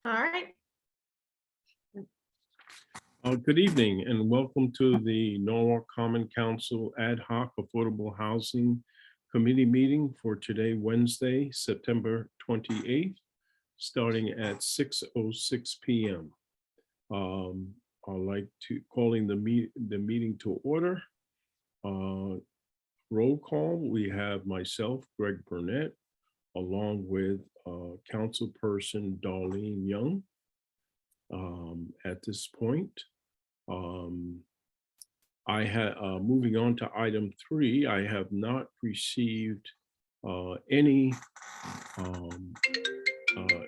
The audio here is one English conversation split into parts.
All right. Good evening and welcome to the Norwalk Common Council Ad-Hoc Affordable Housing Committee meeting for today, Wednesday, September 28th, starting at 6:06 p.m. I'd like to calling the meeting to order. Roll call, we have myself, Greg Burnett, along with Councilperson Darlene Young. At this point, I had moving on to item 3. I have not received any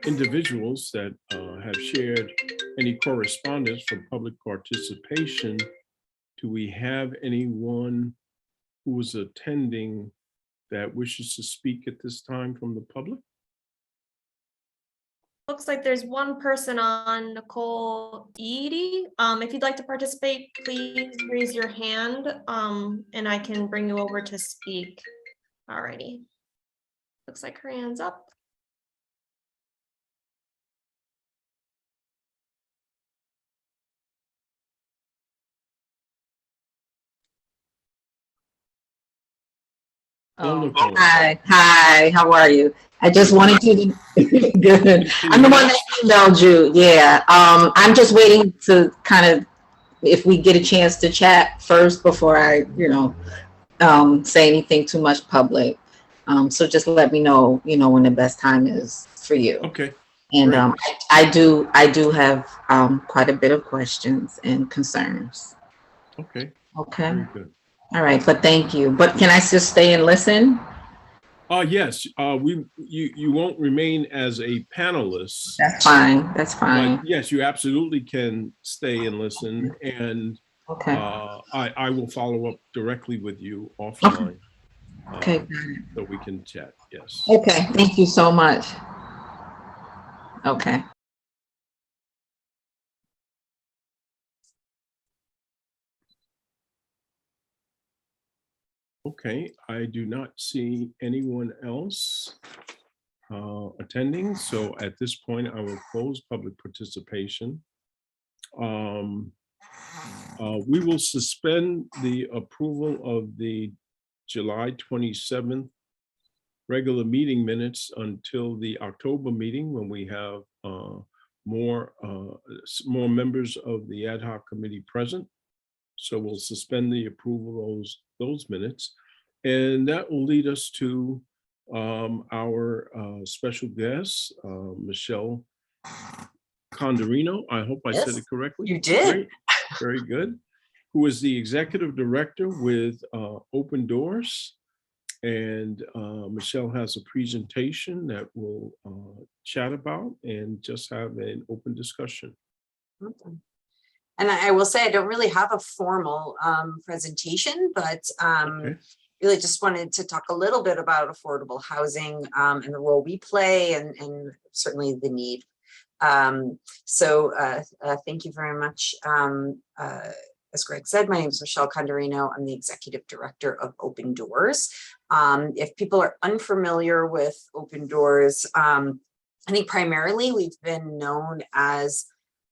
individuals that have shared any correspondence for public participation. Do we have anyone who is attending that wishes to speak at this time from the public? Looks like there's one person on, Nicole Eady. If you'd like to participate, please raise your hand and I can bring you over to speak. Alrighty. Looks like her hand's up. Hello, Oh, Nicole. hi, how are you? I just wanted you to, good. I'm the one that emailed you, yeah. I'm just waiting to kind of, if we get a chance to chat first before I, say anything too much public. So just let me know, when the best time is for you. Okay. And great. I do have quite a bit of questions and concerns. Okay. Okay. Very good. All right, but thank you. But can I just stay and listen? Yes, you won't remain as a panelist. That's fine. That's fine. But yes, you absolutely can stay and listen, and Okay. I will follow up directly with you offline. Okay. So we can chat. Yes. Okay. Thank you so much. Okay. Okay, I do not see anyone else attending. So at this point, I will close public participation. We will suspend the approval of the July 27th regular meeting minutes until the October meeting, when we have more members of the ad hoc committee present. So we'll suspend the approval of those minutes, and that will lead us to our special guest, Michelle Condorino. I hope I said it correctly. You did. Great. Very good. Who is the executive director with Open Doors. And Michelle has a presentation that we'll chat about and just have an open discussion. Awesome. And I will say I don't really have a formal presentation, but Okay. really just wanted to talk a little bit about affordable housing and the role we play and certainly the need. So thank you very much. As Greg said, my name is Michelle Condorino. I'm the executive director of Open Doors. If people are unfamiliar with Open Doors, I think primarily we've been known as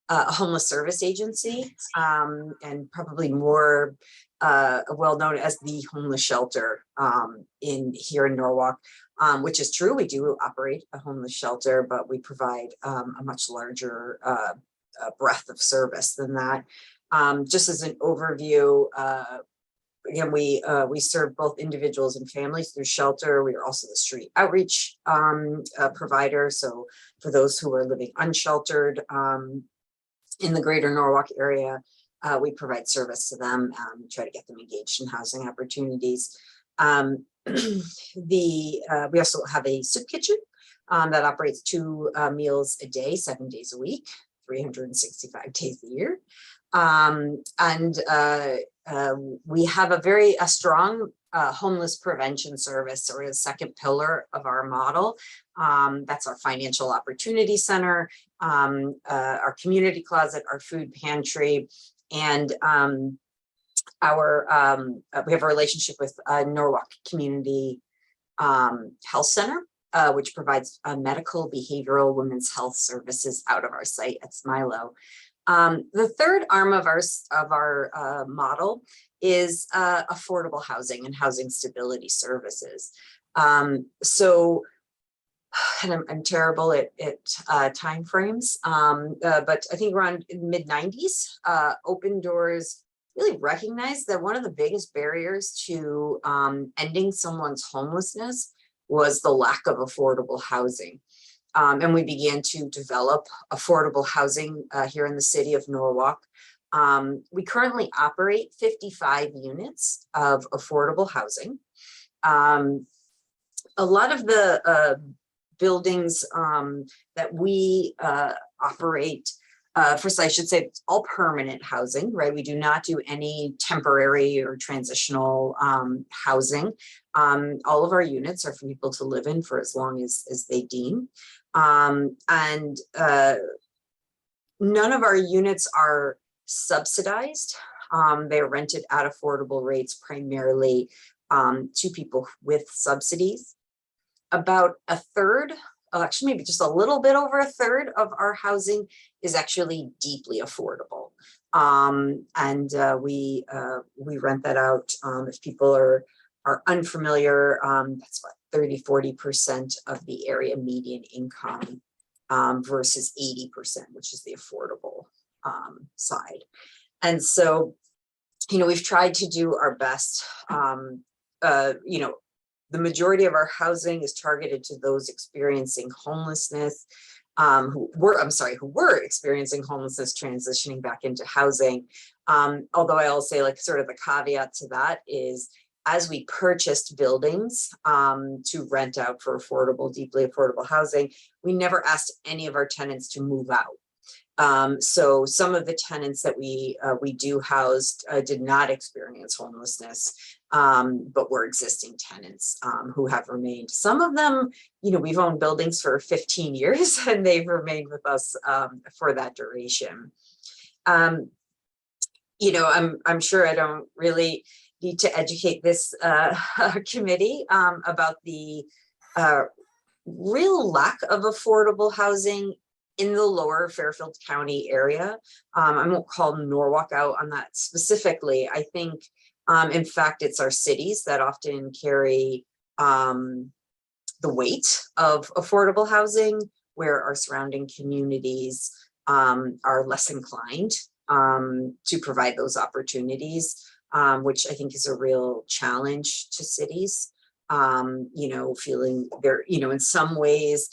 a homeless service agency, and probably more well known as the homeless shelter here in Norwalk, which is true. We do operate a homeless shelter, but we provide a much larger breadth of service than that. Just as an overview, again, we serve both individuals and families through shelter. We are also the street outreach provider. So for those who are living unsheltered in the greater Norwalk area, we provide service to them, try to get them engaged in housing opportunities. We also have a soup kitchen that operates 2 meals a day, 7 days a week, 365 days a year. We have a strong homeless prevention service, or a second pillar of our model. That's our financial opportunity center, our community closet, our food pantry, and we have a relationship with Norwalk Community Health Center, which provides medical, behavioral, women's health services out of our site at Smilo. The third arm of our model is affordable housing and housing stability services. And I'm terrible at timeframes, but I think around mid-90s, Open Doors really recognized that one of the biggest barriers to ending someone's homelessness was the lack of affordable housing. And we began to develop affordable housing here in the city of Norwalk. We currently operate 55 units of affordable housing. A lot of the buildings that we operate, first I should say it's all permanent housing, right? We do not do any temporary or transitional housing. All of our units are for people to live in for as long as they deem. None of our units are subsidized. They're rented at affordable rates, primarily to people with subsidies. About a third, actually maybe just a little bit over a third of our housing is actually deeply affordable. We rent that out. If people are unfamiliar, that's what 30–40% of the area median income versus 80%, which is the affordable side. And so, we've tried to do our best. The majority of our housing is targeted to those experiencing homelessness, who were experiencing homelessness, transitioning back into housing. Although I'll say, like, sort of the caveat to that is, as we purchased buildings to rent out for affordable, deeply affordable housing, we never asked any of our tenants to move out. So some of the tenants that we do house did not experience homelessness, but were existing tenants who have remained. Some of them, we've owned buildings for 15 years and they've remained with us for that duration. I'm sure I don't really need to educate this committee about the real lack of affordable housing in the lower Fairfield County area. I won't call Norwalk out on that specifically. I think, in fact, it's our cities that often carry the weight of affordable housing, where our surrounding communities are less inclined to provide those opportunities, which I think is a real challenge to cities. Feeling there, in some ways,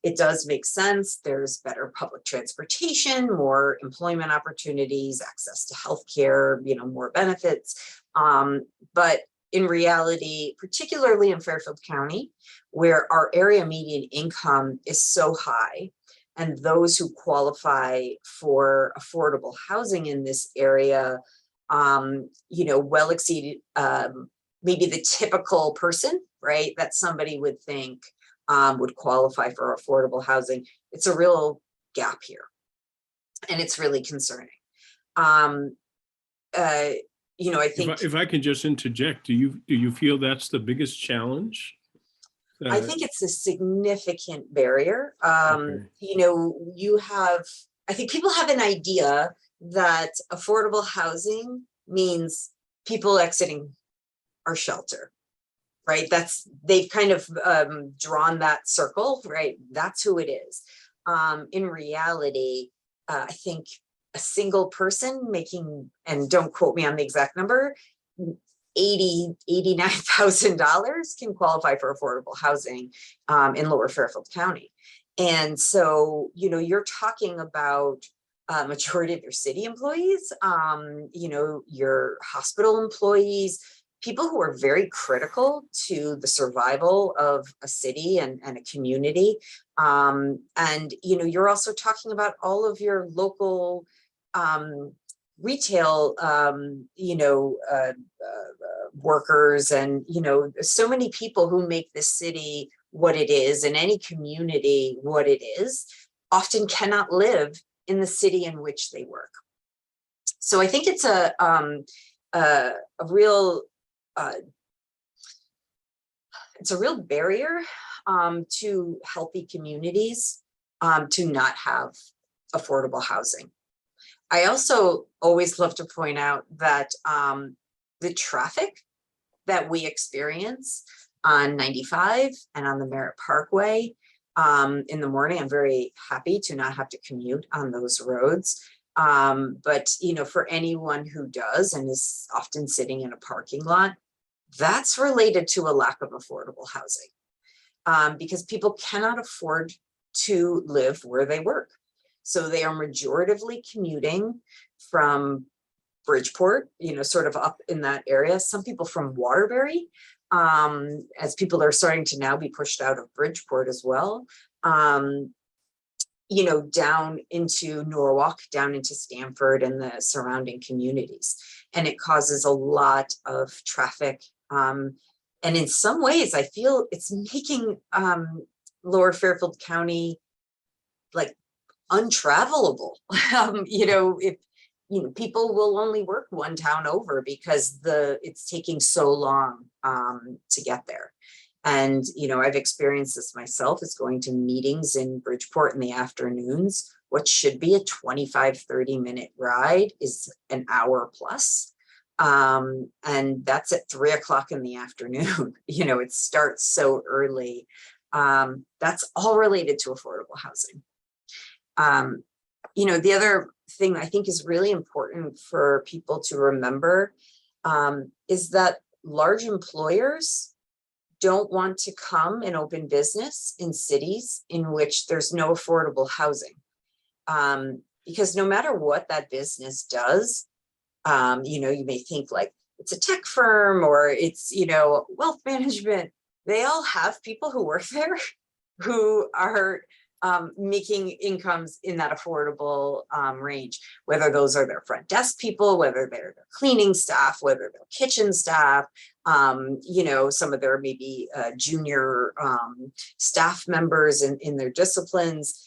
it does make sense. There's better public transportation, more employment opportunities, access to healthcare, more benefits. But in reality, particularly in Fairfield County, where our area median income is so high, and those who qualify for affordable housing in this area, well exceeded maybe the typical person, right, that somebody would think would qualify for affordable housing. It's a real gap here, and it's really concerning. I think if I can just interject, do you feel that's the biggest challenge? I think it's a significant barrier. Okay. I think people have an idea that affordable housing means people exiting our shelter, right? They've kind of drawn that circle, right? That's who it is. In reality, I think a single person making, and don't quote me on the exact number, $89,000 can qualify for affordable housing in Lower Fairfield County. And so, you're talking about majority of your city employees, your hospital employees, people who are very critical to the survival of a city and a community. And, you're also talking about all of your local retail, workers, and, so many people who make this city what it is, and any community what it is, often cannot live in the city in which they work. So I think it's a real, it's a real barrier to healthy communities to not have affordable housing. I also always love to point out that the traffic that we experience on 95 and on the Merritt Parkway in the morning, I'm very happy to not have to commute on those roads. But, you know, for anyone who does and is often sitting in a parking lot, that's related to a lack of affordable housing because people cannot afford to live where they work. So they are majoritively commuting from Bridgeport, you know, sort of up in that area. Some people from Waterbury, as people are starting to now be pushed out of Bridgeport as well. You know, down into Norwalk, down into Stamford and the surrounding communities. And it causes a lot of traffic. And in some ways, I feel it's making Lower Fairfield County like untravelable. You know, if you know, people will only work one town over because it's taking so long to get there. And, you know, I've experienced this myself, is going to meetings in Bridgeport in the afternoons. What should be a 25-30 minute ride is an hour plus. And that's at 3 o'clock in the afternoon. You know, it starts so early. That's all related to affordable housing. You know, the other thing I think is really important for people to remember is that large employers don't want to come and open business in cities in which there's no affordable housing. Because no matter what that business does, you know, you may think like it's a tech firm or it's, you know, wealth management. They all have people who work there who are making incomes in that affordable range, whether those are their front desk people, whether they're their cleaning staff, whether they're kitchen staff, you know, some of their maybe junior staff members in their disciplines.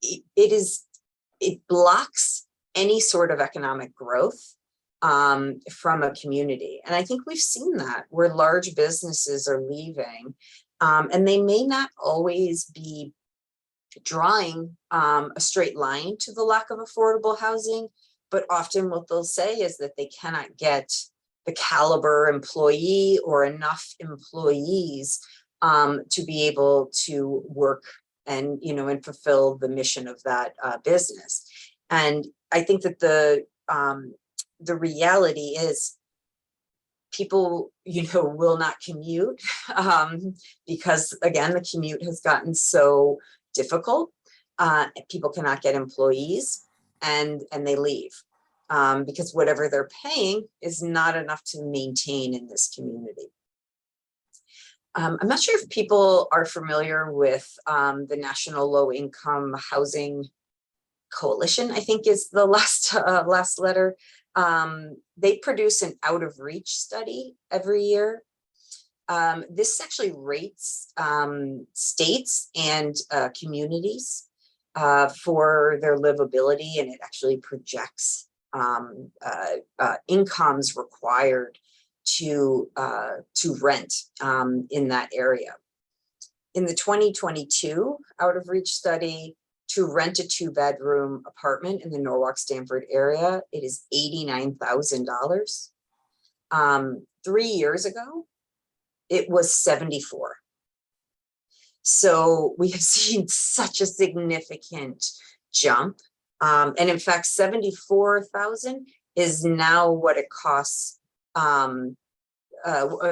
It blocks any sort of economic growth from a community. And I think we've seen that where large businesses are leaving and they may not always be drawing a straight line to the lack of affordable housing, but often what they'll say is that they cannot get the caliber employee or enough employees to be able to work and, you know, and fulfill the mission of that business. And I think that the reality is people, you know, will not commute because again, the commute has gotten so difficult. People cannot get employees and they leave because whatever they're paying is not enough to maintain in this community. I'm not sure if people are familiar with the National Low Income Housing Coalition, I think is the last letter. They produce an out of reach study every year. This actually rates states and communities for their livability, and it actually projects incomes required to rent in that area. In the 2022 out of reach study, to rent a 2-bedroom apartment in the Norwalk Stamford area, it is $89,000. 3 years ago, it was 74. So we have seen such a significant jump. And in fact, 74,000 is now what it costs. I'm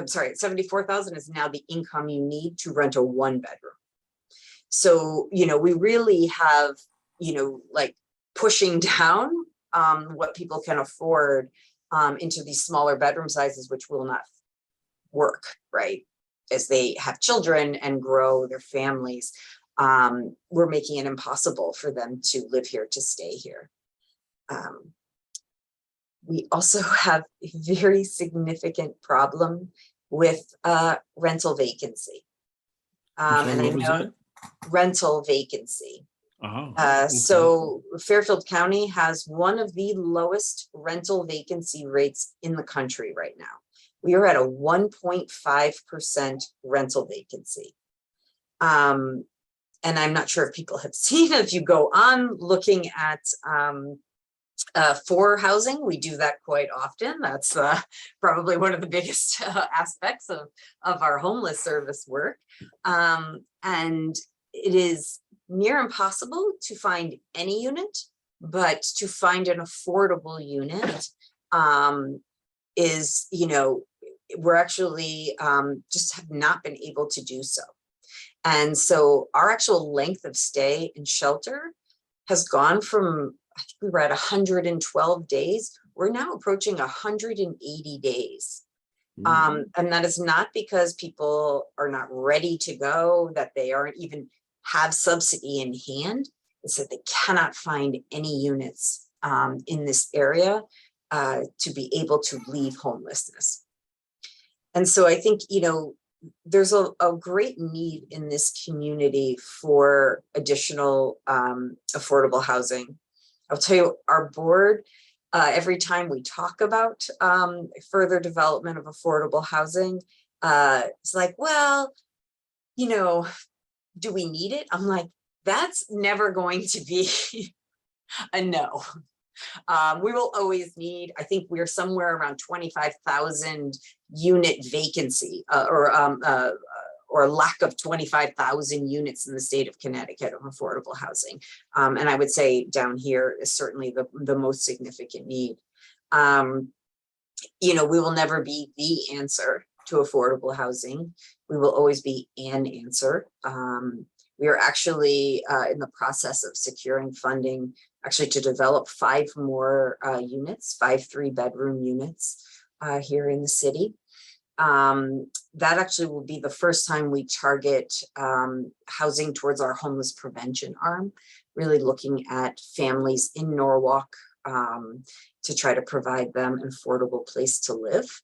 sorry, 74,000 is now the income you need to rent a 1-bedroom. So, you know, we really have, you know, like pushing down what people can afford into these smaller bedroom sizes, which will not work, right? As they have children and grow their families, we're making it impossible for them to live here, to stay here. We also have a very significant problem with rental vacancy. And I know rental vacancy. Okay. So Fairfield County has one of the lowest rental vacancy rates in the country right now. We are at a 1.5% rental vacancy. And I'm not sure if people have seen, if you go on looking at for housing, we do that quite often. That's probably one of the biggest aspects of our homeless service work. And it is near impossible to find any unit, but to find an affordable unit is, you know, we're actually just have not been able to do so. And so our actual length of stay in shelter has gone from, I think we were at 112 days. We're now approaching 180 days. And that is not because people are not ready to go, that they aren't even have subsidy in hand. It's that they cannot find any units in this area to be able to leave homelessness. And so I think, you know, there's a great need in this community for additional affordable housing. I'll tell you, our board, every time we talk about further development of affordable housing, it's like, well, you know, do we need it? I'm like, that's never going to be a no. We will always need, I think we're somewhere around 25,000 unit vacancy or a lack of 25,000 units in the state of Connecticut of affordable housing. And I would say down here is certainly the most significant need. You know, we will never be the answer to affordable housing. We will always be an answer. We are actually in the process of securing funding actually to develop 5 more units, 5 3-bedroom units here in the city. That actually will be the first time we target housing towards our homeless prevention arm, really looking at families in Norwalk to try to provide them an affordable place to live.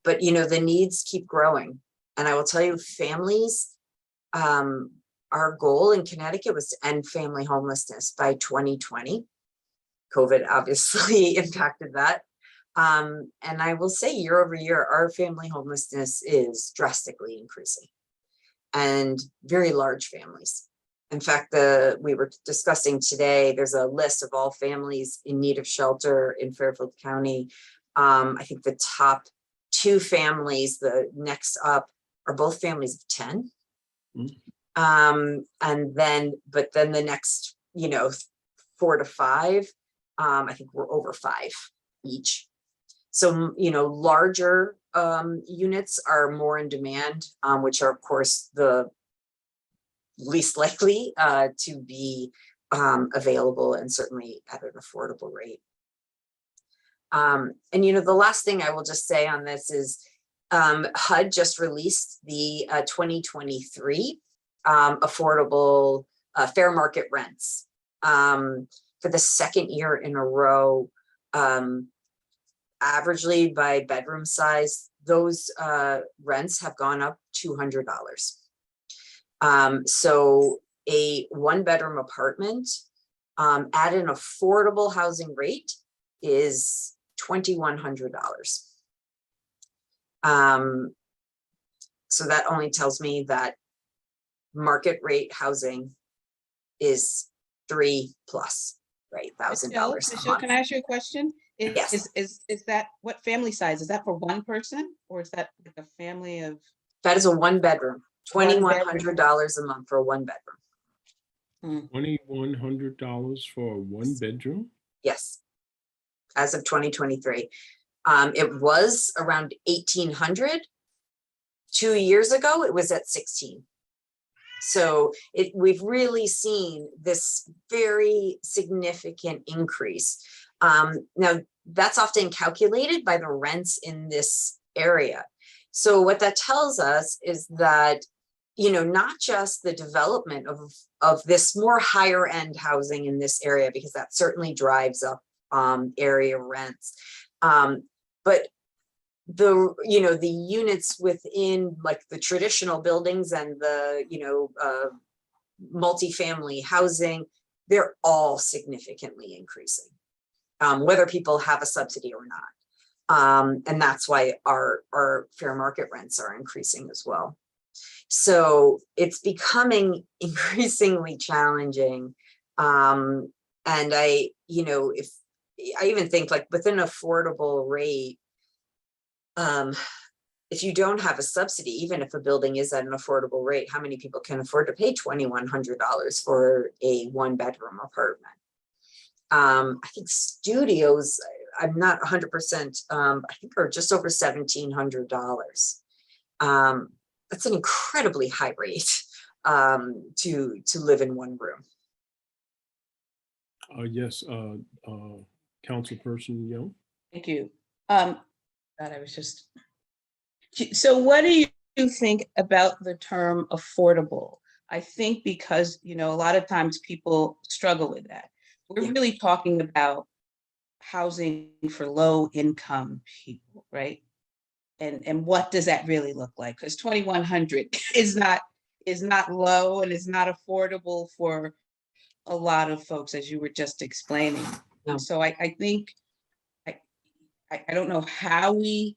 But, you know, the needs keep growing. And I will tell you, families, our goal in Connecticut was to end family homelessness by 2020. COVID obviously impacted that. And I will say year over year, our family homelessness is drastically increasing, and very large families. In fact, we were discussing today, there's a list of all families in need of shelter in Fairfield County. I think the top 2 families, the next up, are both families of 10. And then, but then the next, you know, 4 to 5, I think we're over 5 each. So, you know, larger units are more in demand, which are, of course, the least likely to be available and certainly at an affordable rate. And, you know, the last thing I will just say on this is HUD just released the 2023 affordable fair market rents for the second year in a row. Averagely by bedroom size, those rents have gone up $200. So a 1-bedroom apartment at an affordable housing rate is $2,100. So that only tells me that market rate housing is $3+ right, $1,000. Michelle, can I ask you a question? Yes. Is that, what family size? Is that for one person, or is that like a family of? That is a 1-bedroom, $2,100 a month for a 1-bedroom. $2,100 for a 1-bedroom? Yes, as of 2023. It was around 1,800. 2 years ago, it was at 16. So we've really seen this very significant increase. Now, that's often calculated by the rents in this area. So what that tells us is that, you know, not just the development of this more higher end housing in this area, because that certainly drives up area rents, but the, you know, the units within like the traditional buildings and the, you know, multifamily housing, they're all significantly increasing, whether people have a subsidy or not. And that's why our fair market rents are increasing as well. So it's becoming increasingly challenging. And I, if I even think like with an affordable rate, if you don't have a subsidy, even if a building is at an affordable rate, how many people can afford to pay $2,100 for a 1-bedroom apartment? I think studios, I'm not 100%, I think are just over $1,700. That's an incredibly high rate to live in one room. Yes, Councilperson Young. Thank you. God, I was just, so what do you think about the term affordable? I think because, a lot of times people struggle with that. We're Yeah. really talking about housing for low income people, right? And what does that really look like? Because 2,100 is not low and is not affordable for a lot of folks, as you were just explaining. No. So I think I don't know how we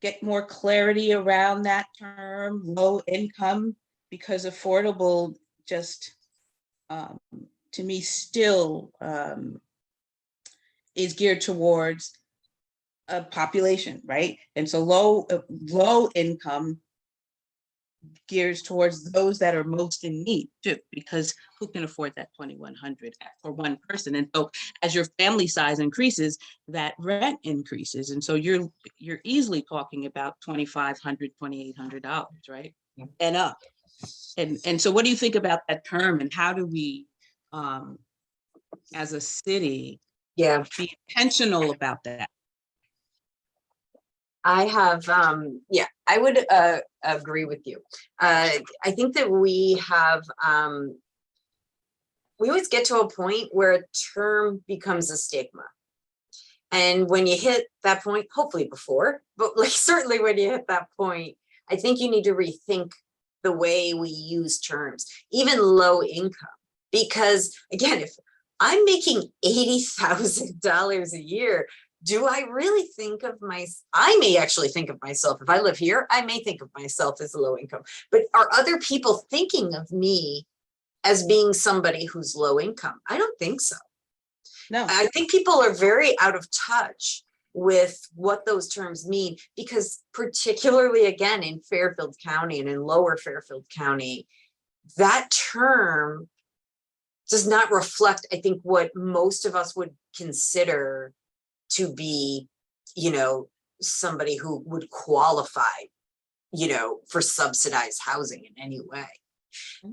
get more clarity around that term, low income, because affordable just to me still is geared towards a population, right? And so low income gears towards those that are most in need too, because who can afford that 2,100 for one person? And so as your family size increases, that rent increases. And so you're easily talking about $2,500, $2,800, right? Yeah. And up. And so what do you think about that term, and how do we as a city Yeah, be intentional about that? I have, yeah, I would agree with you. I think that we have, we always get to a point where a term becomes a stigma. And when you hit that point, hopefully before, but like certainly when you hit that point, I think you need to rethink the way we use terms, even low income. Because again, if I'm making $80,000 a year, do I really think of I may actually think of myself, if I live here, I may think of myself as low income, but are other people thinking of me as being somebody who's low income? I don't think so. No. I think people are very out of touch with what those terms mean, because particularly again in Fairfield County and in lower Fairfield County, that term does not reflect, I think, what most of us would consider to be, somebody who would qualify, for subsidized housing in any way.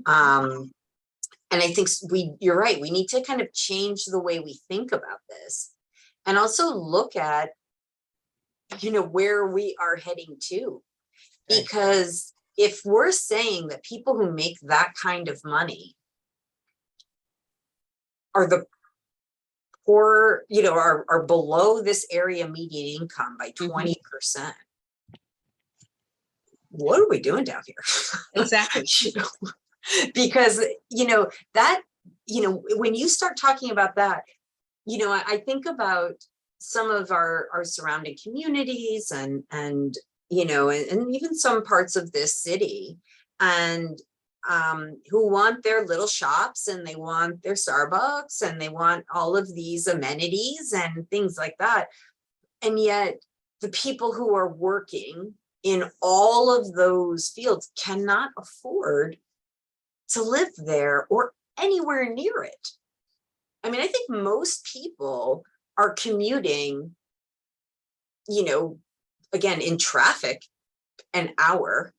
And I think you're right, we need to kind of change the way we think about this, and also look at, where we are heading to. Because if we're saying that people who make that kind of money are the poor, are below this area median income by 20%. What are we doing down here? Exactly. Because, that, when you start talking about that, I think about some of our surrounding communities and even some parts of this city, and who want their little shops, and they want their Starbucks, and they want all of these amenities and things like that. And yet the people who are working in all of those fields cannot afford to live there or anywhere near it. I mean, I think most people are commuting, again, in traffic an hour,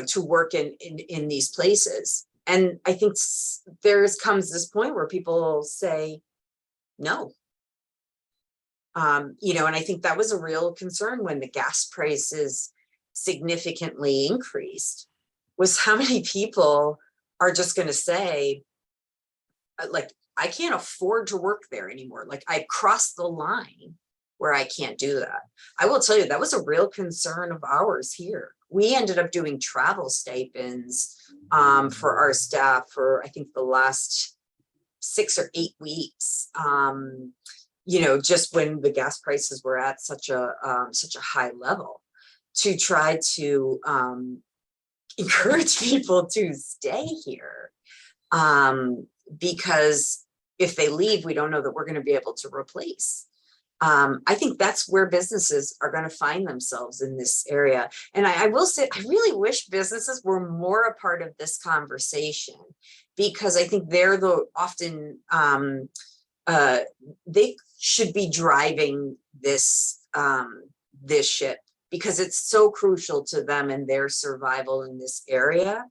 to work in these places. And I think comes this point where people say no. And I think that was a real concern when the gas prices significantly increased, was how many people are just going to say, like, I can't afford to work there anymore. Like, I crossed the line where I can't do that. I will tell you, that was a real concern of ours here. We ended up doing travel stipends for our staff for, I think, the last 6 or 8 weeks. Just when the gas prices were at such a high level, to try to encourage people to stay here. Because if they leave, we don't know that we're going to be able to replace. I think that's where businesses are going to find themselves in this area. And I will say, I really wish businesses were more a part of this conversation, because I think they're the often, they should be driving this, this ship, because it's so crucial to them and their survival in this area.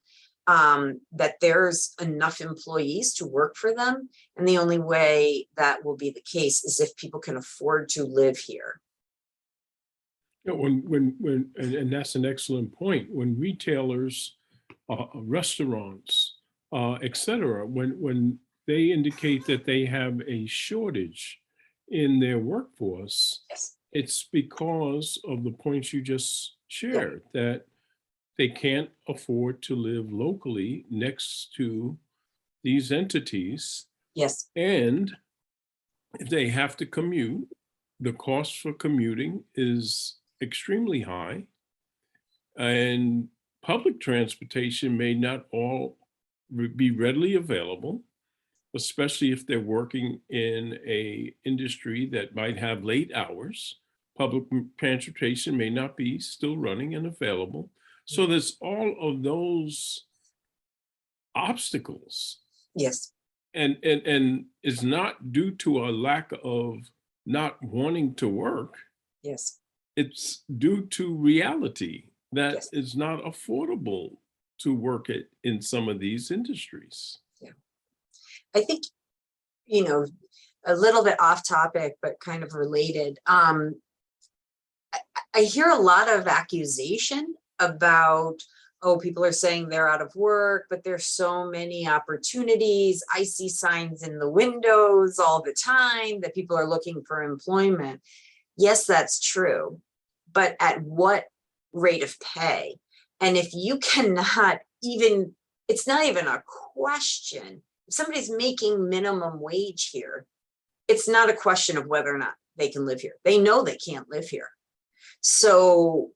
That there's enough employees to work for them. And the only way that will be the case is if people can afford to live here. Yeah, and that's an excellent point. When retailers, restaurants, et cetera, when they indicate that they have a shortage in their workforce, Yes. it's because of the points you just shared, that they can't afford to live locally next to these entities. Yes. And if they have to commute, the cost for commuting is extremely high. And public transportation may not all be readily available, especially if they're working in a industry that might have late hours. Public transportation may not be still running and available. So there's all of those obstacles. Yes. And it's not due to a lack of not wanting to work. Yes. It's due to reality that Yes. it's not affordable to work in some of these industries. I think, you know, a little bit off topic, but kind of related. I hear a lot of accusation about, oh, people are saying they're out of work, but there's so many opportunities. I see signs in the windows all the time that people are looking for employment. Yes, that's true. But at what rate of pay? And if you cannot even, it's not even a question. If somebody's making minimum wage here, it's not a question of whether or not they can live here. They know they can't live here. So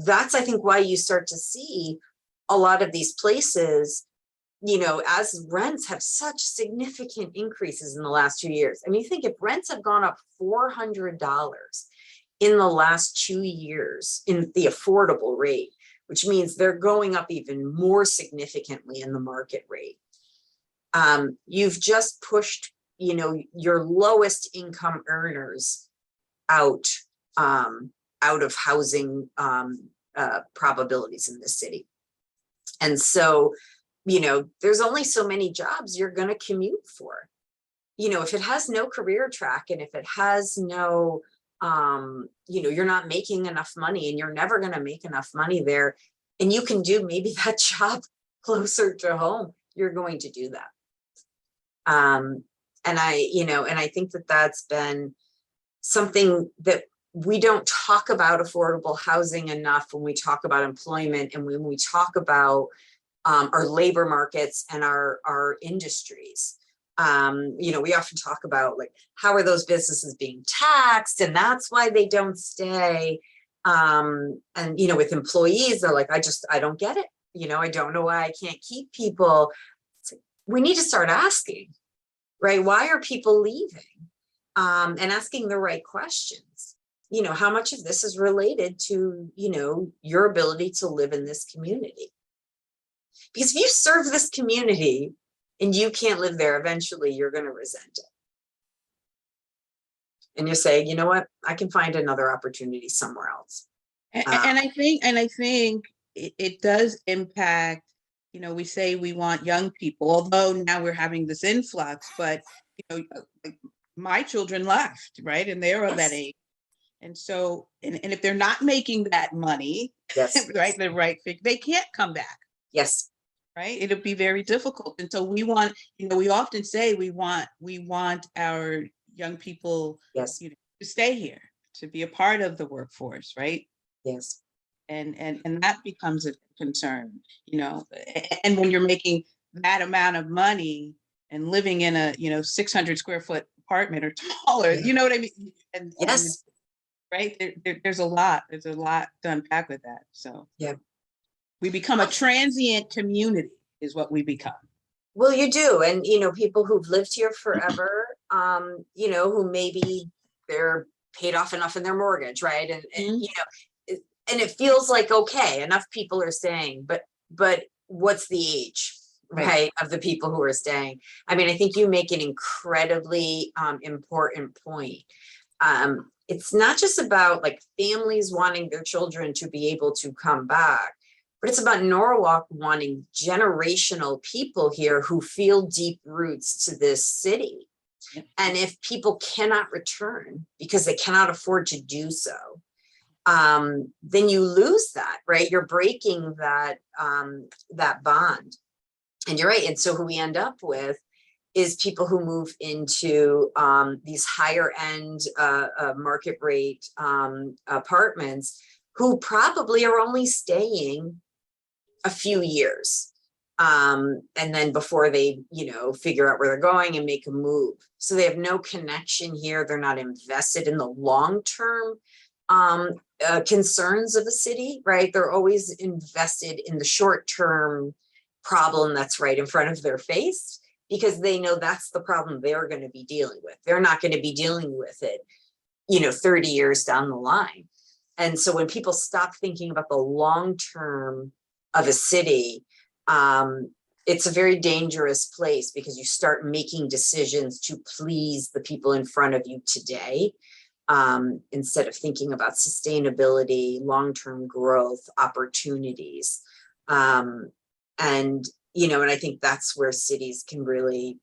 that's, I think, why you start to see a lot of these places, you know, as rents have such significant increases in the last 2 years. I mean, you think if rents have gone up $400 in the last 2 years in the affordable rate, which means they're going up even more significantly in the market rate. You've just pushed, you know, your lowest income earners out of housing probabilities in this city. And so, you know, there's only so many jobs you're going to commute for. You know, if it has no career track, and if it has no, you know, you're not making enough money, and you're never going to make enough money there, and you can do maybe that job closer to home, you're going to do that. And I think that that's been something that we don't talk about affordable housing enough when we talk about employment, and when we talk about our labor markets and our industries. You know, we often talk about, like, how are those businesses being taxed, and that's why they don't stay. And, you know, with employees, they're like, I don't get it. You know, I don't know why I can't keep people. We need to start asking, right? Why are people leaving? And asking the right questions. You know, how much of this is related to, you know, your ability to live in this community? Because if you serve this community and you can't live there, eventually you're going to resent it. And you say, you know what, I can find another opportunity somewhere else. And I think it does impact, you know, we say we want young people, although now we're having this influx, but, you know, my children left, right? And they're of that age. And so, and if they're not making that money, Yes. right, they can't come back. Yes. Right? It'll be very difficult. And so we want, you know, we often say we want our young people, Yes. you know, to stay here, to be a part of the workforce, right? Yes. And that becomes a concern, you know. And when you're making that amount of money and living in a, you know, 600 square foot apartment or taller, you know what I mean? And Yes. right, there's a lot to unpack with that. So yeah. We become a transient community is what we become. Well, you do. And, people who've lived here forever, who maybe they're paid off enough in their mortgage, right? And Mhm. and it feels like, okay, enough people are staying, but what's the age, right, of the people who are staying? I mean, I think you make an incredibly important point. It's not just about like families wanting their children to be able to come back, but it's about Norwalk wanting generational people here who feel deep roots to this city. Yep. And if people cannot return because they cannot afford to do so, then you lose that, right? You're breaking that that bond. And you're right. And so who we end up with is people who move into these higher end market rate apartments, who probably are only staying a few years. And then before they, figure out where they're going and make a move. So they have no connection here. They're not invested in the long-term concerns of the city, right? They're always invested in the short-term problem that's right in front of their face, because they know that's the problem they're going to be dealing with. They're not going to be dealing with it, 30 years down the line. And so when people stop thinking about the long-term of a city, it's a very dangerous place, because you start making decisions to please the people in front of you today, instead of thinking about sustainability, long-term growth, opportunities. And I think that's where cities can really,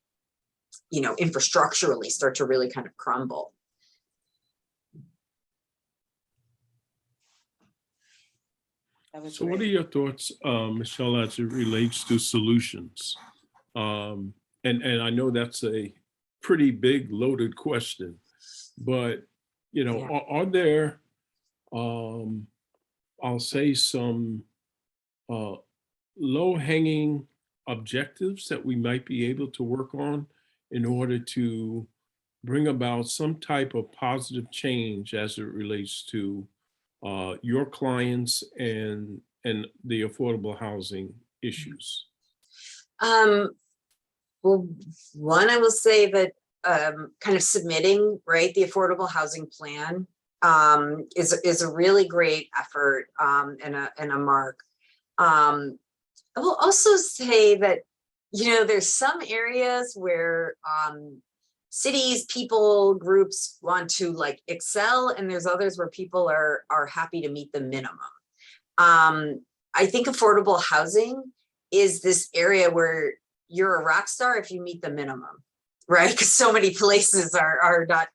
infrastructurally start to really kind of crumble. So what are your thoughts, Michelle, as it relates to solutions? And I know that's a pretty big loaded question, but, Yeah. are there, I'll say some low-hanging objectives that we might be able to work on in order to bring about some type of positive change as it relates to your clients and the affordable housing issues? Well, one, I will say that kind of submitting, right, the affordable housing plan is a really great effort and a mark. I will also say that, there's some areas where cities, people, groups want to like excel, and there's others where people are happy to meet the minimum. I think affordable housing is this area where you're a rock star if you meet the minimum, right? Because so many places are not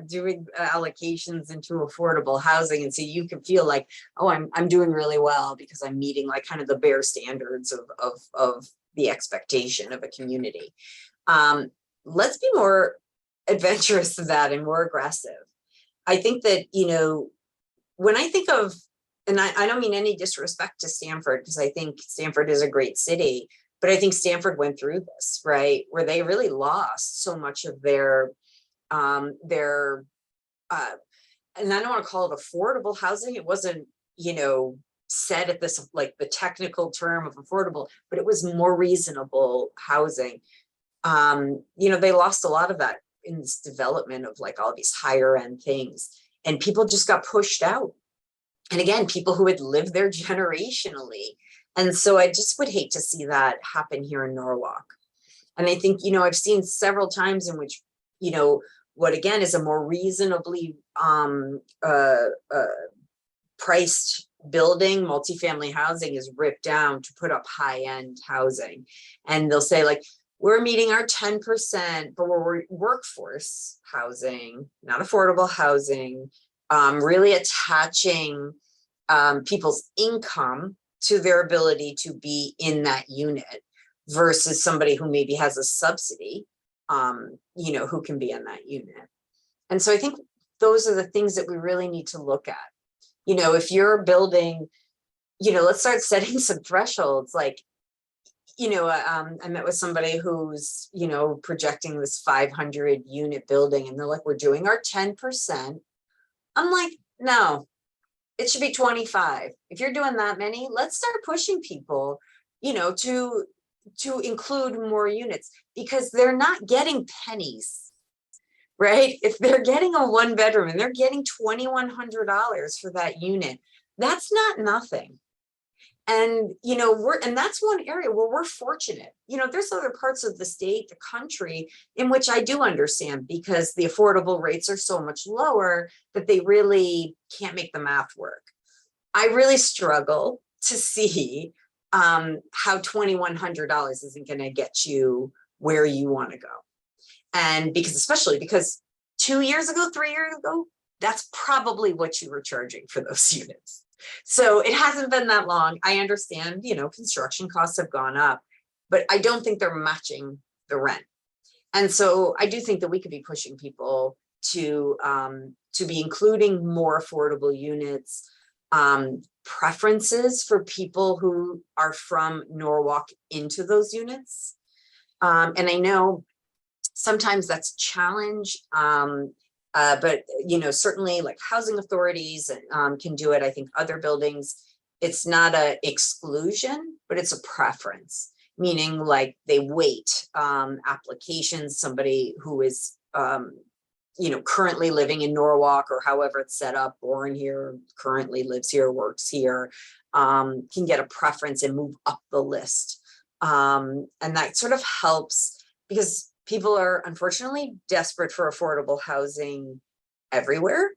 doing allocations into affordable housing, and so you can feel like, oh, I'm doing really well because I'm meeting like kind of the bare standards of the expectation of a community. Let's be more adventurous than that and more aggressive. I think that, when I think of, and I don't mean any disrespect to Stanford, because I think Stanford is a great city, but I think Stanford went through this, right, where they really lost so much of their and I don't want to call it affordable housing. It wasn't, said at this, like the technical term of affordable, but it was more reasonable housing. They lost a lot of that in this development of like all these higher end things, and people just got pushed out. And again, people who had lived there generationally. And so I just would hate to see that happen here in Norwalk. And I think, I've seen several times in which, what again is a more reasonably priced building, multifamily housing, is ripped down to put up high-end housing. And they'll say like, we're meeting our 10%, but we're workforce housing, not affordable housing, really attaching people's income to their ability to be in that unit versus somebody who maybe has a subsidy, who can be in that unit. And so I think those are the things that we really need to look at. If you're building, let's start setting some thresholds. Like, I met with somebody who's, projecting this 500 unit building, and they're like, we're doing our 10%. I'm like, no, it should be 25. If you're doing that many, let's start pushing people, you know, to include more units, because they're not getting pennies, right? If they're getting a 1-bedroom and they're getting $2,100 for that unit, that's not nothing. And, you know, and that's one area where we're fortunate. You know, there's other parts of the state, the country, in which I do understand, because the affordable rates are so much lower that they really can't make the math work. I really struggle to see how $2,100 isn't going to get you where you want to go. And especially because 2 years ago, 3 years ago, that's probably what you were charging for those units. So it hasn't been that long. I understand, you know, construction costs have gone up, but I don't think they're matching the rent. And so I do think that we could be pushing people to be including more affordable units, preferences for people who are from Norwalk into those units. And I know sometimes that's a challenge. But, you know, certainly like housing authorities can do it. I think other buildings, it's not an exclusion, but it's a preference, meaning like they weight applications, somebody who is, you know, currently living in Norwalk or however it's set up, born here, currently lives here, works here, can get a preference and move up the list. And that sort of helps, because people are unfortunately desperate for affordable housing everywhere.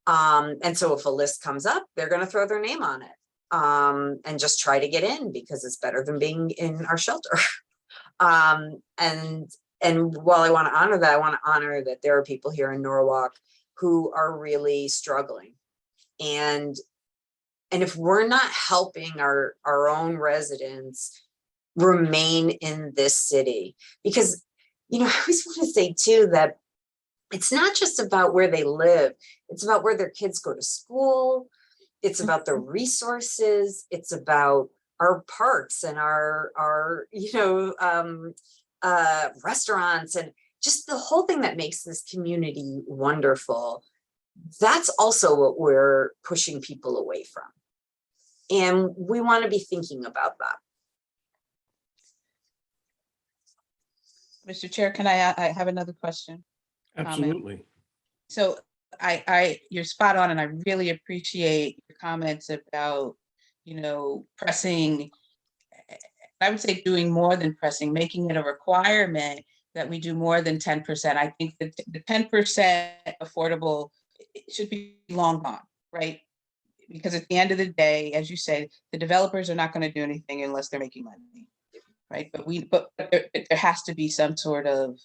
And so if a list comes up, they're going to throw their name on it and just try to get in, because it's better than being in our shelter. And while I want to honor that, I want to honor that there are people here in Norwalk who are really struggling. And if we're not helping our own residents remain in this city, because, you know, I always want to say too that it's not just about where they live, it's about where their kids go to school, it's about the resources, it's about our parks and our you know, restaurants, and just the whole thing that makes this community wonderful. That's also what we're pushing people away from. And we want to be thinking about that. Mr. Chair, can I have another question? Absolutely. So you're spot on, and I really appreciate your comments about, you know, pressing, I would say doing more than pressing, making it a requirement that we do more than 10%. I think that the 10% affordable, it should be long gone, right? Because at the end of the day, as you say, the developers are not going to do anything unless they're making money, right? But there has to be some sort of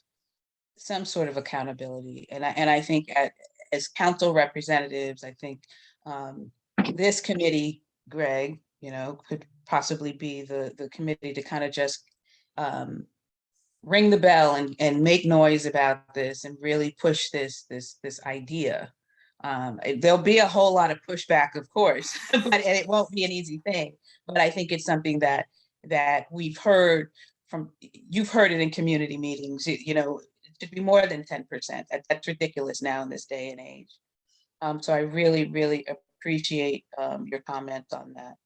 accountability, and I think as council representatives, I think this committee, Greg, you know, could possibly be the committee to kind of just ring the bell and make noise about this and really push this idea. There'll be a whole lot of pushback, of course, and it won't be an easy thing. But I think it's something that we've heard from, you've heard it in community meetings. You know, it should be more than 10%. That's ridiculous now in this day and age. So I really, really appreciate your comments on that.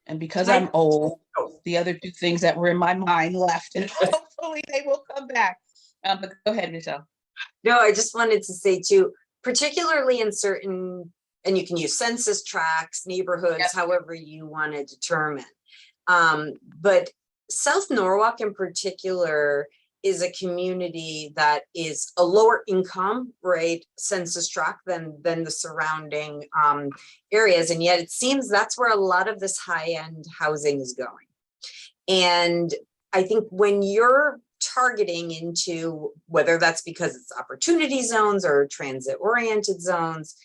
And because I'm old, the other two things that were in my mind left, and hopefully they will come back. But go ahead, Michelle. No, I just wanted to say too, particularly in certain, and you can use census tracts, neighborhoods, yep, however you want to determine. But South Norwalk in particular is a community that is a lower income, right, census tract than the surrounding areas. And yet it seems that's where a lot of this high-end housing is going. And I think when you're targeting into, whether that's because it's opportunity zones or transit-oriented zones,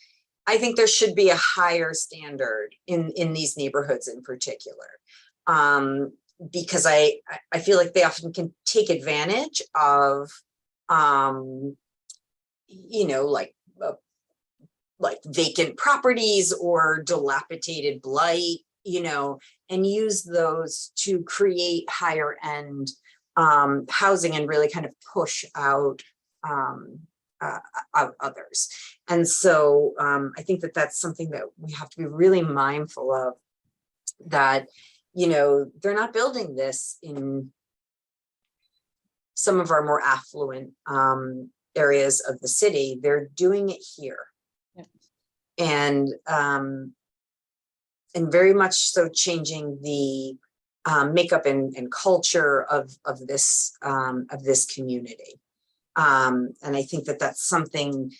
I think there should be a higher standard in these neighborhoods in particular. Because I feel like they often can take advantage of, you know, like vacant properties or dilapidated blight, you know, and use those to create higher end housing and really kind of push out others. And so I think that that's something that we have to be really mindful of, that, you know, they're not building this in some of our more affluent areas of the city. They're doing it here. Yeah. And very much so changing the makeup and culture of this community. And I think that that's something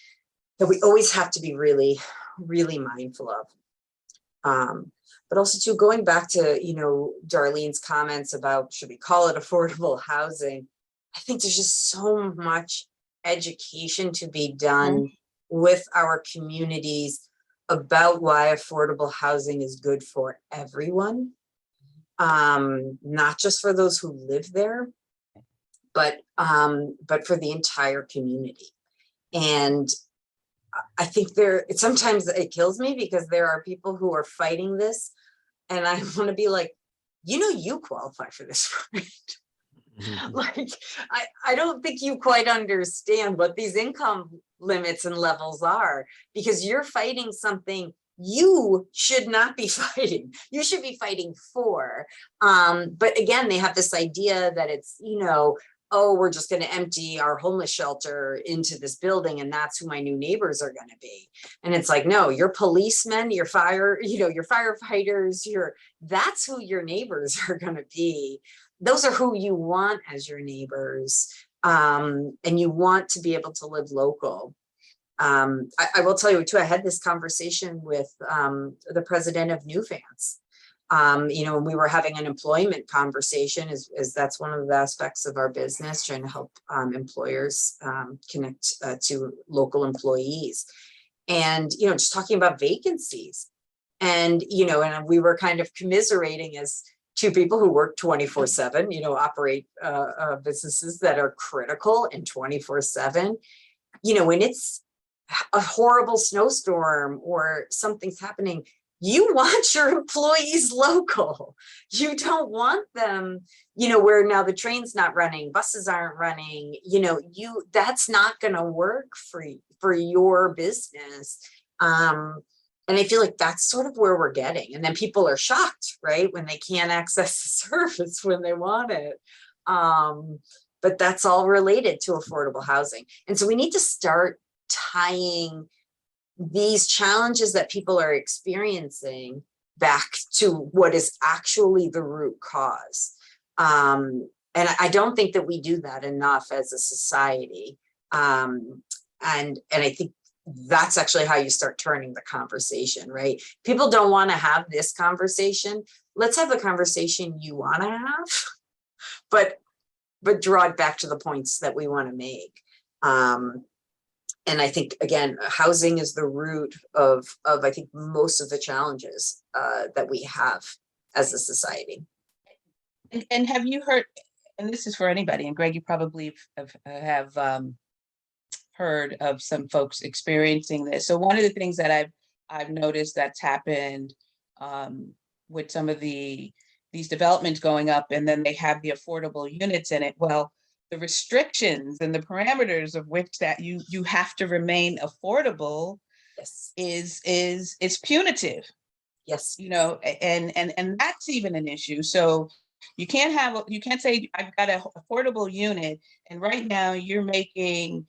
that we always have to be really, really mindful of. But also too, going back to, you know, Darlene's comments about, should we call it affordable housing? I think there's just so much education to be done with our communities about why affordable housing is good for everyone. Not just for those who live there, but for the entire community. And I think sometimes it kills me, because there are people who are fighting this, and I want to be like, you know, you qualify for this, right? Like, I don't think you quite understand what these income limits and levels are, because you're fighting something you should not be fighting. You should be fighting for. But again, they have this idea that it's, you know, oh, we're just going to empty our homeless shelter into this building, and that's who my new neighbors are going to be. And it's like, no, your policemen, your your firefighters, that's who your neighbors are going to be. Those are who you want as your neighbors. And you want to be able to live local. I will tell you too, I had this conversation with the president of New Vance. You know, when we were having an employment conversation, is that's one of the aspects of our business, trying to help employers connect to local employees. And, you know, just talking about vacancies. And, you know, and we were kind of commiserating as two people who work 24/7, you know, operate businesses that are critical and 24/7. You know, when it's a horrible snowstorm or something's happening, you want your employees local. You don't want them, you know, where now the train's not running, buses aren't running, you know, that's not going to work for your business. And I feel like that's sort of where we're getting. And then people are shocked, right, when they can't access the service when they want it. But that's all related to affordable housing. And so we need to start tying these challenges that people are experiencing back to what is actually the root cause. And I don't think that we do that enough as a society. And I think that's actually how you start turning the conversation, right? People don't want to have this conversation. Let's have the conversation you want to have, but draw it back to the points that we want to make. And I think, again, housing is the root of I think most of the challenges that we have as a society. And have you heard, and this is for anybody, and Greg, you probably have heard of some folks experiencing this. So one of the things that I've noticed that's happened with some of these developments going up, and then they have the affordable units in it. Well, the restrictions and the parameters of which that you have to remain affordable, Yes, is punitive. yes, You know, and that's even an issue. So you can't say I've got an affordable unit, and right now you're making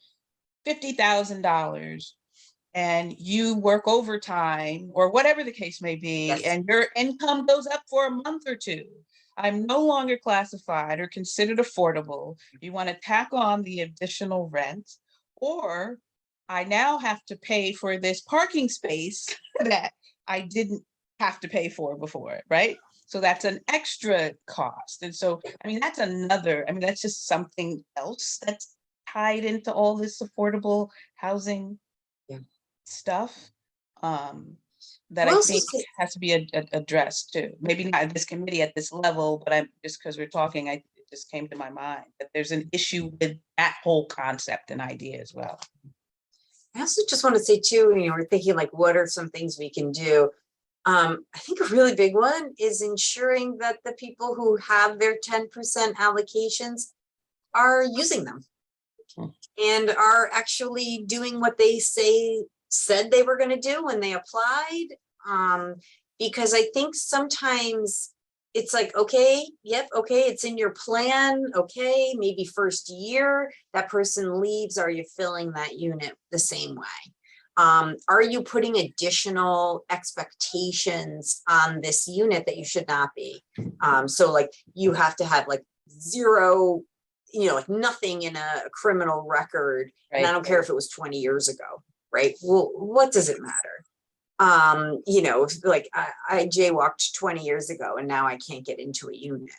$50,000 and you work overtime or whatever the case may be, yes. and your income goes up for a month or two. I'm no longer classified or considered affordable. You want to tack on the additional rent, or I now have to pay for this parking space that I didn't have to pay for before, right? So that's an extra cost. And so, I mean, that's just something else that's tied into all this affordable housing stuff. That I think has to be addressed too. Maybe not at this committee at this level, but just because we're talking, it just came to my mind that there's an issue with that whole concept and idea as well. I also just want to say too, you know, we're thinking like, what are some things we can do? I think a really big one is ensuring that the people who have their 10% allocations are using them. and are actually doing what they said they were going to do when they applied. Because I think sometimes it's like, okay, yep, okay, it's in your plan. Okay, maybe first year that person leaves. Are you filling that unit the same way? Are you putting additional expectations on this unit that you should not be? So like you have to have like zero, like nothing in a criminal record. And I don't care if it was 20 years ago, right? Well, what does it matter? Like I jaywalked 20 years ago and now I can't get into a unit.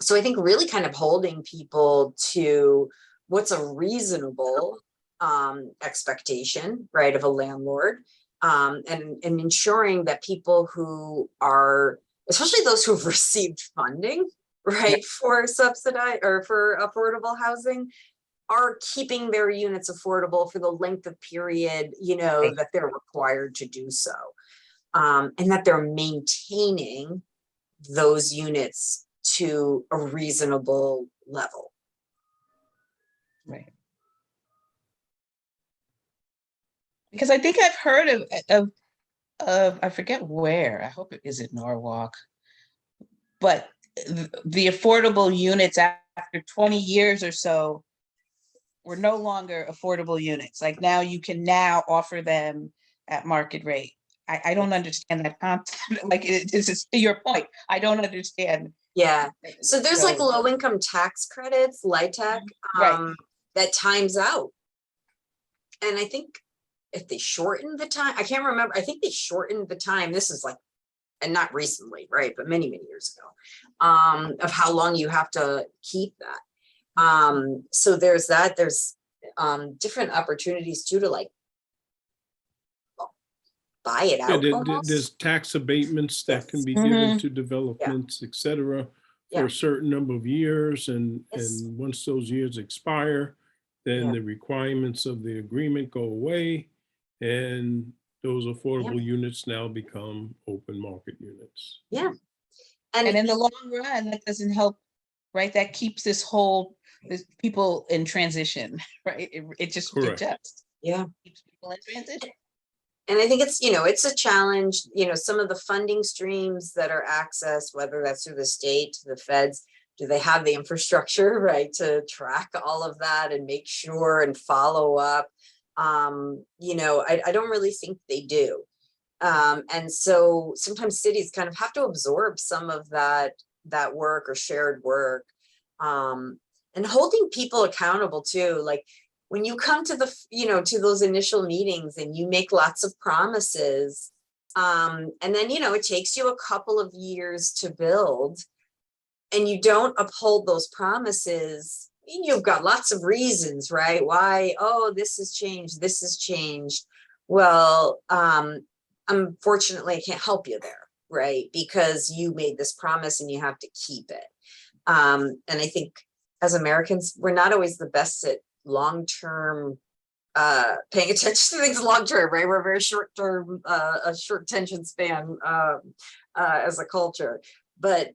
So I think really kind of holding people to what's a reasonable expectation, right, of a landlord, and ensuring that people who are, especially those who've received funding, right, for subsidized or for affordable housing, are keeping their units affordable for the length of period, that they're required to do so, and that they're maintaining those units to a reasonable level. Right. Because I think I've heard of I forget where, I hope it isn't Norwalk, but the affordable units after 20 years or so were no longer affordable units. Like now you can now offer them at market rate. I don't understand that concept. Like this is to your point. I don't understand. Yeah. So there's like low income tax credits, LIHTC, Right. that times out. And I think if they shortened the time, I can't remember. I think they shortened the time. This is like, and not recently, right? But many, many years ago, of how long you have to keep that. So there's that, there's different opportunities too to like buy it out. There's tax abatements that can be Mhm. given to developments, et cetera, for a certain number of years. And once those years expire, then the requirements of the agreement go away. And those affordable units now become open market units. Yeah. And in the long run, that doesn't help, right? That keeps this people in transition, right? It just Correct. keeps people in transition. And I think it's, it's a challenge, some of the funding streams that are accessed, whether that's through the state, to the feds, do they have the infrastructure, right, to track all of that and make sure and follow up? I don't really think they do. And so sometimes cities kind of have to absorb some of that work or shared work, and holding people accountable too. Like when you come to to those initial meetings and you make lots of promises, and then, it takes you a couple of years to build and you don't uphold those promises, you've got lots of reasons, right? Why, oh, this has changed. Well, unfortunately, I can't help you there, right? Because you made this promise and you have to keep it. And I think as Americans, we're not always the best at long-term, paying attention to things long-term, right? We're very short-term, a short attention span as a culture. But,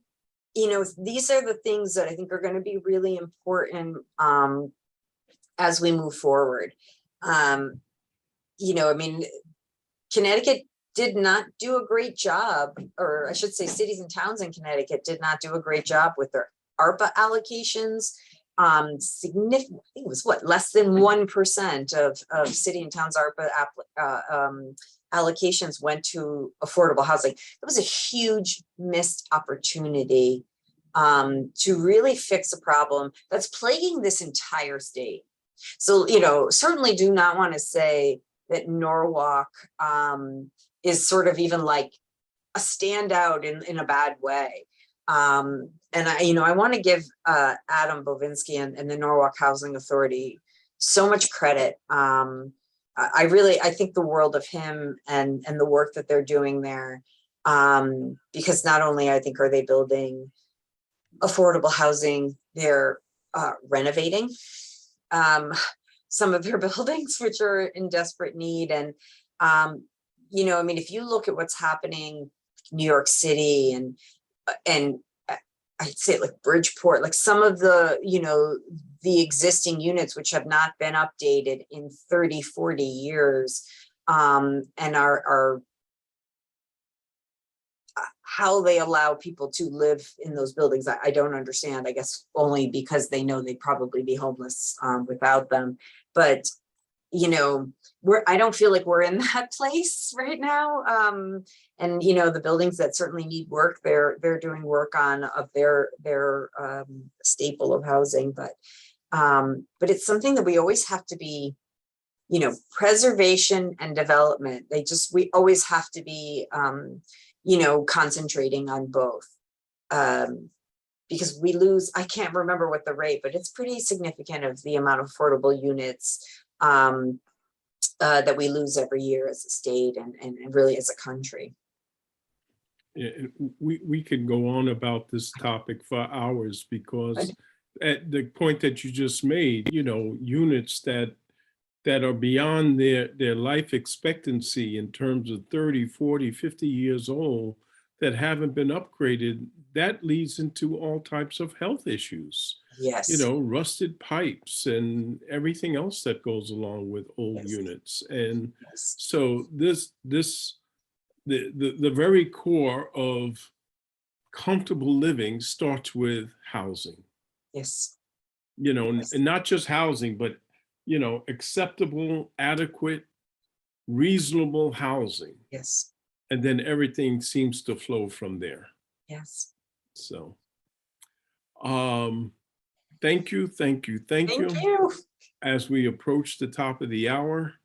these are the things that I think are going to be really important as we move forward. Connecticut did not do a great job, or I should say cities and towns in Connecticut did not do a great job with their ARPA allocations. Significant, I think it was less than 1% of city and towns ARPA allocations went to affordable housing. It was a huge missed opportunity to really fix a problem that's plaguing this entire state. So, certainly do not want to say that Norwalk is sort of even like a standout in a bad way. And I want to give Adam Bovinsky and the Norwalk Housing Authority so much credit. I think the world of him and the work that they're doing there, because not only I think are they building affordable housing, they're renovating some of their buildings, which are in desperate need. And, if you look at what's happening, New York City and I'd say like Bridgeport, like some of the, the existing units, which have not been updated in 30, 40 years, and are how they allow people to live in those buildings. I don't understand, I guess only because they know they'd probably be homeless without them. But, you know, I don't feel like we're in that place right now. And, you know, the buildings that certainly need work, they're doing work on of their staple of housing. But it's something that we always have to be, you know, preservation and development. We always have to be, you know, concentrating on both. Because we lose, I can't remember what the rate, but it's pretty significant of the amount of affordable units that we lose every year as a state and really as a country. Yeah, we could go on about this topic for hours because at the point that you just made, you know, units that are beyond their life expectancy in terms of 30, 40, 50 years old that haven't been upgraded, that leads into all types of health issues. Yes. You know, rusted pipes and everything else that goes along with old Yes. units. And Yes. so the very core of comfortable living starts with housing, Yes. you know, Yes. and not just housing, but, you know, acceptable, adequate, reasonable housing. Yes. And then everything seems to flow from there. Yes. So, thank you. Thank you. As we approach the top of the hour,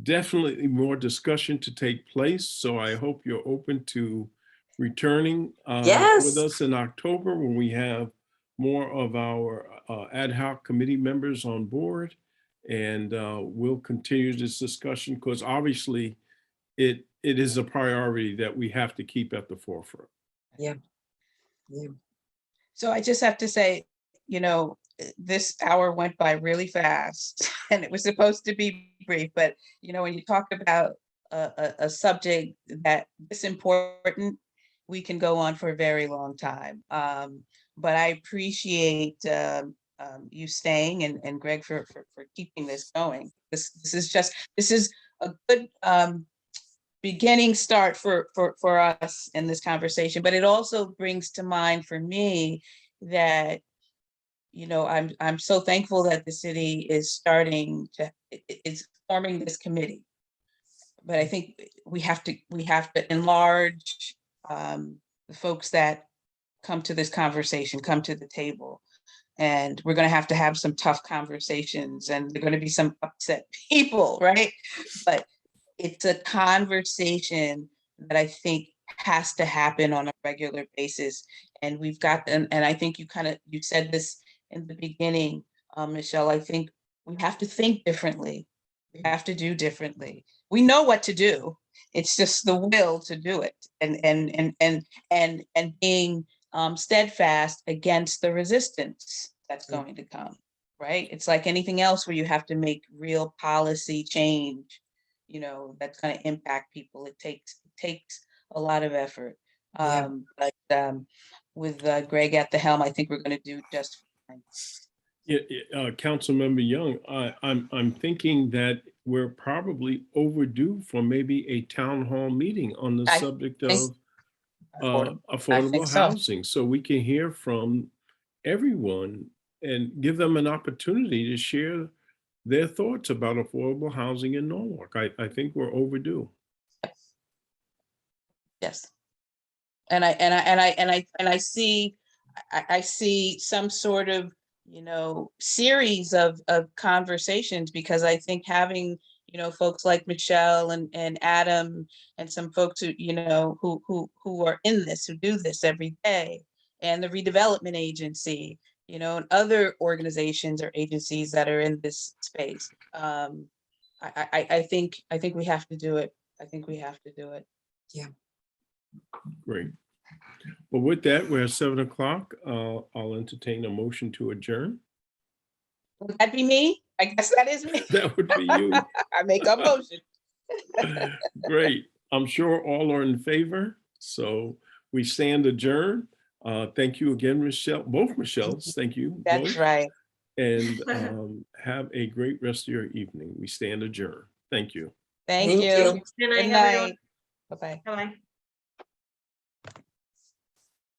definitely more discussion to take place. So I hope you're open to returning Yes. with us in October when we have more of our ad hoc committee members on board. And we'll continue this discussion because obviously it is a priority that we have to keep at the forefront. Yeah. Yeah. So I just have to say, you know, this hour went by really fast and it was supposed to be brief, but you know, when you talk about a subject that this important, we can go on for a very long time. But I appreciate you staying and Greg for keeping this going. This is a good beginning start for us in this conversation, but it also brings to mind for me that, you know, I'm so thankful that the city is is forming this committee. But I think we have to enlarge the folks that come to this conversation, come to the table. And we're going to have some tough conversations and there are going to be some upset people, right? But it's a conversation that I think has to happen on a regular basis. And we've got, and I think you said this in the beginning, Michelle, I think we have to think differently. We have to do differently. We know what to do. It's just the will to do it and being steadfast against the resistance that's going to come, right? It's like anything else where you have to make real policy change, you know, that's going to impact people. It takes a lot of effort. Yeah. But with Greg at the helm, I think we're going to do just fine. Yeah, Councilmember Young, I'm thinking that we're probably overdue for maybe a town hall meeting on the I subject think of I affordable think so. housing, so we can hear from everyone and give them an opportunity to share their thoughts about affordable housing in Norwalk. I think we're overdue. Yes. And I see some sort of, you know, series of conversations, because I think having, you know, folks like Michelle and Adam and some folks who, you know, who are in this, who do this every day, and the redevelopment agency, you know, and other organizations or agencies that are in this space. I think we have to do it. I think we have to do it. Yeah. Great. Well, with that, we're at 7 o'clock. I'll entertain a motion to adjourn. Would that be me? I guess that is me. That would be you. I make a motion. Great. I'm sure all are in favor. So we stand adjourned. Thank you again, Michelle, both Michelles. Thank you. That's both. right. And have a great rest of your evening. We stand adjourned. Thank you. Thank Thank you. you. Good Good night, night. everyone. Bye-bye. Bye-bye.